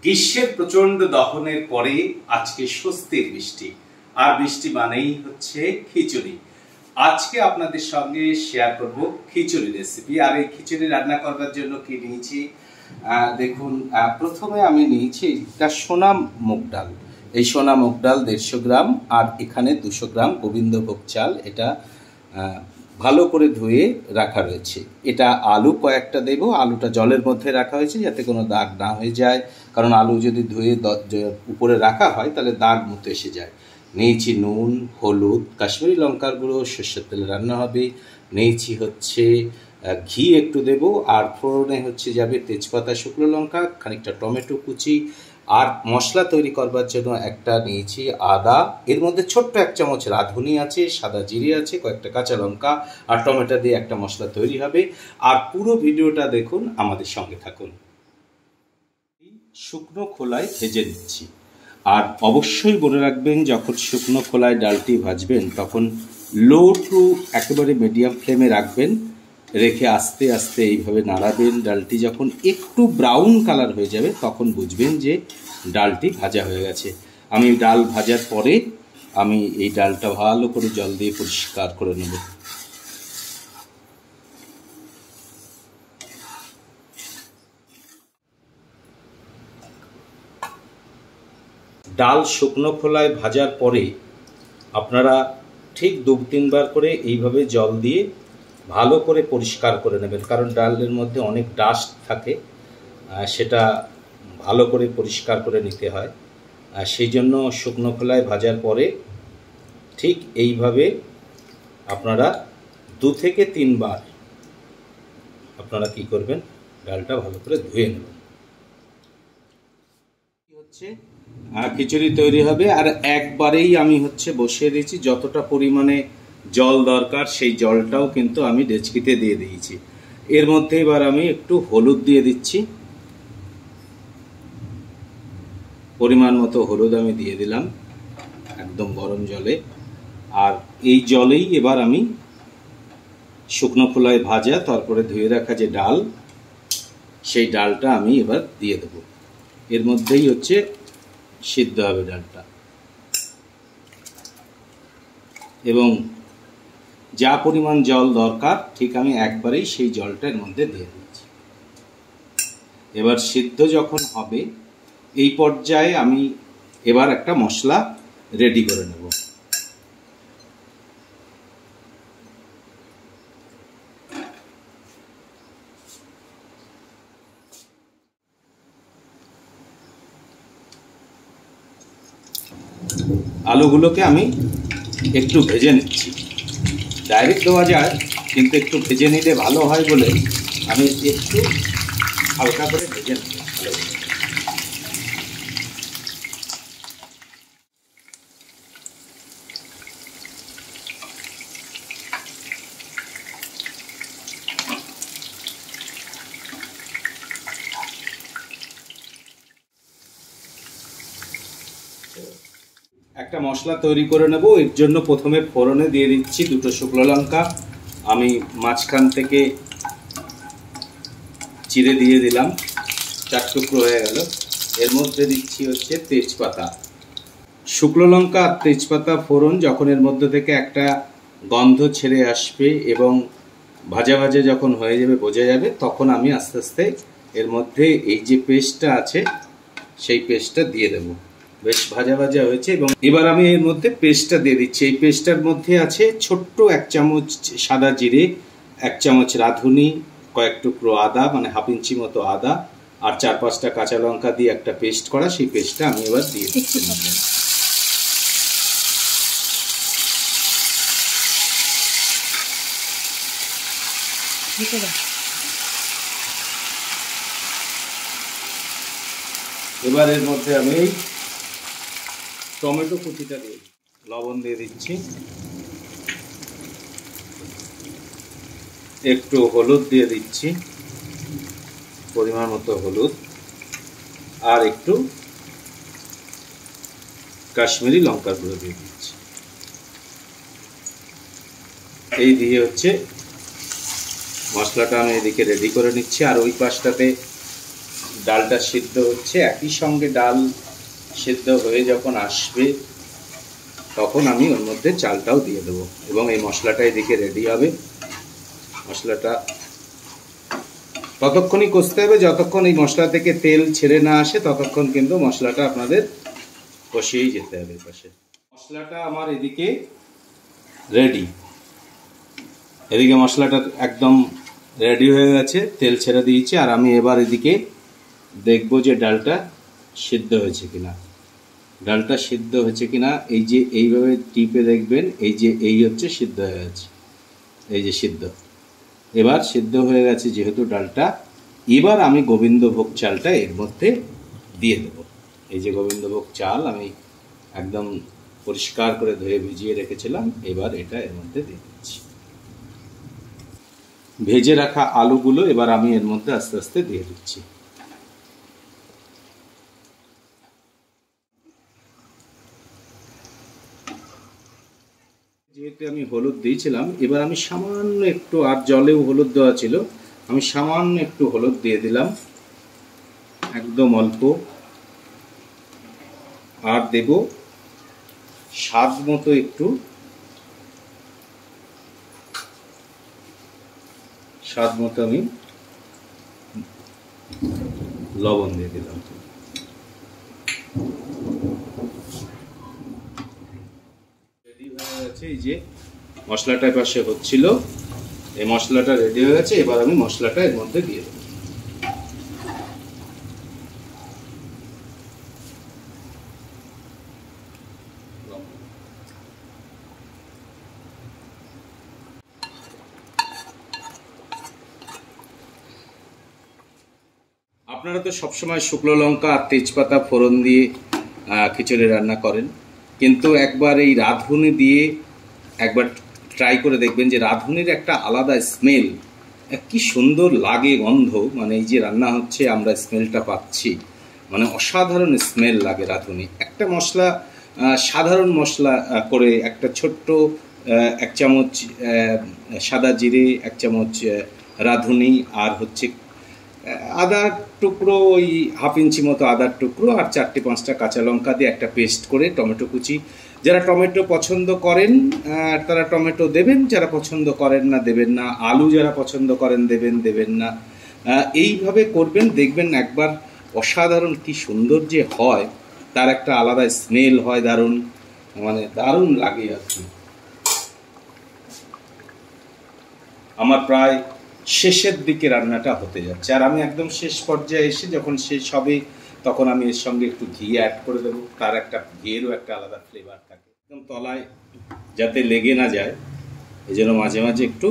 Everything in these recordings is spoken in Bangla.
গ্রীষ্মের প্রচন্ড দহনের পরে আজকে স্বস্তির বৃষ্টি, আর বৃষ্টি মানেই হচ্ছে খিচুড়ি। আজকে আপনাদের সঙ্গে শেয়ার করব খিচুড়ি রেসিপি। আর এই খিচুড়ি রান্না করবার জন্য কি নিয়েছি দেখুন। প্রথমে আমি নিয়েছি এটা সোনা মুগ ডাল। এই সোনা মুগ ডাল 150 গ্রাম, আর এখানে 200 গ্রাম গোবিন্দভোগ চাল। এটা ভালো করে ধুয়ে রাখা রয়েছে। এটা আলু কয়েকটা দেব। আলুটা জলের মধ্যে রাখা হয়েছে যাতে কোনো দাগ না হয়ে যায়, কারণ আলু যদি ধুয়ে উপরে রাখা হয় তাহলে দাগ মতো এসে যায়। নিয়েছি নুন, হলুদ, কাশ্মীরি লঙ্কার গুঁড়ো, সর্ষের তেলে রান্না হবে। নিয়েছি হচ্ছে ঘি একটু দেব, আর ফোড়নে হচ্ছে যাবে তেজপাতা, শুকনো লঙ্কা, খানিকটা টমেটো কুচি। আর মশলা তৈরি করবার জন্য একটা নিয়েছি আদা, এর মধ্যে ছোট্ট 1 চামচ রাঁধুনি আছে, সাদা জিরে আছে, কয়েকটা কাঁচা লঙ্কা আর টমেটো দিয়ে একটা মশলা তৈরি হবে। আর পুরো ভিডিওটা দেখুন, আমাদের সঙ্গে থাকুন। শুকনো খোলায় ভেজে নিচ্ছি। আর অবশ্যই বলে রাখবেন, যখন শুকনো খোলায় ডালটি ভাজবেন তখন লো টু একেবারে মিডিয়াম ফ্লেমে রাখবেন, রেখে আস্তে আস্তে এইভাবে নাড়াবেন। ডালটি যখন একটু ব্রাউন কালার হয়ে যাবে তখন বুঝবেন যে ডালটি ভাজা হয়ে গেছে। আমি ডাল ভাজার পরে আমি এই ডালটা ভালো করে জল দিয়ে পরিষ্কার করে নেব। ডাল শুকনো খোলায় ভাজার পরে আপনারা ঠিক 2-3 বার করে এইভাবে জল দিয়ে ভালো করে পরিষ্কার করে নেবেন, কারণ ডালের মধ্যে অনেক ডাস্ট থাকে, সেটা ভালো করে পরিষ্কার করে নিতে হয়। সেই জন্য শুকনো খোলায় ভাজার পরে ঠিক এইভাবে আপনারা 2 থেকে 3 বার আপনারা কি করবেন, ডালটা ভালো করে ধুয়ে নেবেন। হচ্ছে খিচুড়ি তৈরি হবে। আর একবারেই আমি বসিয়ে দিয়েছি, যতটা পরিমাণে জল দরকার সেই জলটাও কিন্তু আমি ডেচকিতে দিয়ে দিয়েছি। এর মধ্যে এবার আমি একটু হলুদ দিয়ে দিচ্ছি, পরিমাণ মতো হলুদ আমি দিয়ে দিলাম একদম গরম জলে। আর এই জলেই এবার আমি শুকনো খোলায় ভাজা তারপরে ধুয়ে রাখা যে ডাল, সেই ডালটা আমি এবার দিয়ে দেব। এর মধ্যেই সিদ্ধ হবে ডালটা, এবং যা পরিমাণ জল দরকার ঠিক আমি একবারেই সেই জলটা এর মধ্যে দিয়ে দিচ্ছি। এবার সিদ্ধ যখন হবে এই পর্যায়ে আমি এবার একটা মশলা রেডি করে নেব। আলুগুলোকে আমি একটু ভেজে নিচ্ছি। ডাইরেক্ট দেওয়া যায়, কিন্তু একটু ভেজে নিলে ভালো হয় বলে আমি একটু হালকা করে ভেজে নিচ্ছি। একটা মশলা তৈরি করে নেব। এর জন্য প্রথমে ফোড়নে দিয়ে দিচ্ছি 2টো শুকনো লঙ্কা, আমি মাঝখান থেকে চিড়ে দিয়ে দিলাম, 4 টুকরো হয়ে গেল। এর মধ্যে দিচ্ছি তেজপাতা। শুকনো লঙ্কা আর তেজপাতা ফোড়ন যখন এর মধ্যে থেকে একটা গন্ধ ছেড়ে আসবে এবং ভাজা ভাজা যখন হয়ে যাবে, বোঝা যাবে, তখন আমি আস্তে আস্তে এর মধ্যে এই যে পেস্টটা আছে সেই পেস্টটা দিয়ে দেব। বেশ ভাজা ভাজা হয়েছে এবং এবার আমি এর মধ্যে পেস্টটা দিয়ে দিচ্ছি। এই পেস্টটার মধ্যে আছে ছোট্ট 1 চামচ সাদা জিরে, 1 চামচ রাঁধুনি, কয়েক টুকরো আদা, মানে 1/2 ইঞ্চি মতো আদা, আর 4-5টা কাঁচা লঙ্কা দিয়ে একটা পেস্ট করা। সেই পেস্টটা আমি এবার দিয়ে দিচ্ছি। এবার এর মধ্যে আমি টমেটো কুচিটা দিয়ে লবণ দিয়ে দিচ্ছি, একটু হলুদ দিয়ে দিচ্ছি, পরিমাণ মতো হলুদ, আর একটু কাশ্মীরি লঙ্কার গুঁড়ো দিয়ে দিচ্ছি। এই দিয়ে মশলাটা আমি এদিকে রেডি করে নিচ্ছি। আর ওই পাশটাতে ডালটা সিদ্ধ হচ্ছে, একই সঙ্গে ডাল সিদ্ধ হয়ে যখন আসবে তখন আমি ওর মধ্যে চালটাও দিয়ে দেবো এবং এই মশলাটা এদিকে রেডি হবে। মশলাটা ততক্ষণই কষতে হবে যতক্ষণ এই মশলা থেকে তেল ছেড়ে না আসে, ততক্ষণ কিন্তু মশলাটা আপনাদের কষিয়েই যেতে হবে। পাশে মশলাটা আমার এদিকে রেডি, এদিকে মশলাটা একদম রেডি হয়ে গেছে, তেল ছেড়ে দিয়েছি। আর আমি এবার এদিকে দেখবো যে ডালটা সিদ্ধ হয়েছে কিনা। ডালটা সিদ্ধ হয়েছে কিনা এই যে এইভাবে টিপে দেখবেন, এই যে এই হচ্ছে সিদ্ধ হয়ে গেছে, এই যে সিদ্ধ। এবার সিদ্ধ হয়ে গেছে যেহেতু ডালটা, এবার আমি গোবিন্দভোগ চালটা এর মধ্যে দিয়ে দেব। এই যে গোবিন্দভোগ চাল আমি একদম পরিষ্কার করে ধুয়ে ভিজিয়ে রেখেছিলাম, এবার এটা এর মধ্যে দিয়ে দিচ্ছি। ভেজে রাখা আলুগুলো এবার আমি এর মধ্যে আস্তে আস্তে দিয়ে দিচ্ছি। যেহেতু আমি হলুদ দিয়েছিলাম, এবার আমি সামান্য একটু, আর জলেও হলুদ দেওয়া ছিল, আমি সামান্য একটু হলুদ দিয়ে দিলাম, একদম অল্প। আর দেব স্বাদ মতো একটু, স্বাদ মতো আমি লবণ দিয়ে দিলাম। রেডি হয়ে গেছে, এই যে মশলাটা পাশে হচ্ছিল, এই মশলাটা রেডি হয়ে গেছে। এবার আমি মশলাটা এর মধ্যে দিয়ে দেবো। আপনারা তো সবসময় শুকনো লঙ্কা আর তেজপাতা ফোড়ন দিয়ে খিচুড়ি রান্না করেন, কিন্তু একবার এই রাঁধুনি দিয়ে একবার ট্রাই করে দেখবেন যে রাঁধুনির একটা আলাদা স্মেল, কি সুন্দর লাগে গন্ধ, মানে এই যে রান্না হচ্ছে আমরা স্মেলটা পাচ্ছি, মানে অসাধারণ স্মেল লাগে রাঁধুনি। একটা মশলা, সাধারণ মশলা করে একটা ছোট্ট 1 চামচ সাদা জিরে, 1 চামচ রাঁধুনি, আর হচ্ছে আদার টুকরো, ওই 1/2 ইঞ্চি মতো আদার টুকরো, আর 4-5টা কাঁচা লঙ্কা দিয়ে একটা পেস্ট করে, টমেটো কুচি, যারা টমেটো পছন্দ করেন তারা টমেটো দেবেন, যারা পছন্দ করেন না দেবেন না, আলু যারা পছন্দ করেন দেবেন না, এইভাবে করবেন, দেখবেন একবার অসাধারণ কি সুন্দর যে হয়, তার একটা আলাদা স্মেল হয়, দারুণ, মানে দারুণ লাগে আর কি। আমার প্রায় শেষের দিকে রান্নাটা হতে যাচ্ছে, আর আমি একদম শেষ পর্যায়ে এসে যখন শেষ হবে তখন আমি এর সঙ্গে একটু ঘি অ্যাড করে দেবো, তার একটা ঘিয়েরও একটা আলাদা ফ্লেভার থাকে। একদম তলায় যাতে লেগে না যায় এই জন্য মাঝে মাঝে একটু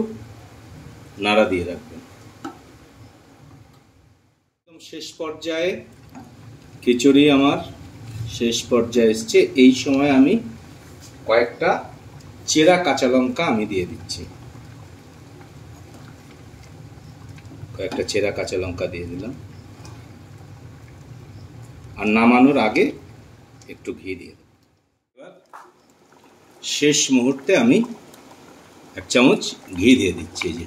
নাড়া দিয়ে রাখবেন। একদম শেষ পর্যায়ে খিচুড়ি আমার শেষ পর্যায়ে এসছে, এই সময় আমি কয়েকটা চেরা কাঁচা লঙ্কা আমি দিয়ে দিচ্ছি, কয়েকটা চেরা কাঁচা লঙ্কা দিয়ে দিলাম, আর নামানোর আগে একটু ঘি দিয়ে দেব। এবার শেষ মুহূর্তে আমি 1 চামচ ঘি দিয়ে দিচ্ছি, এই যে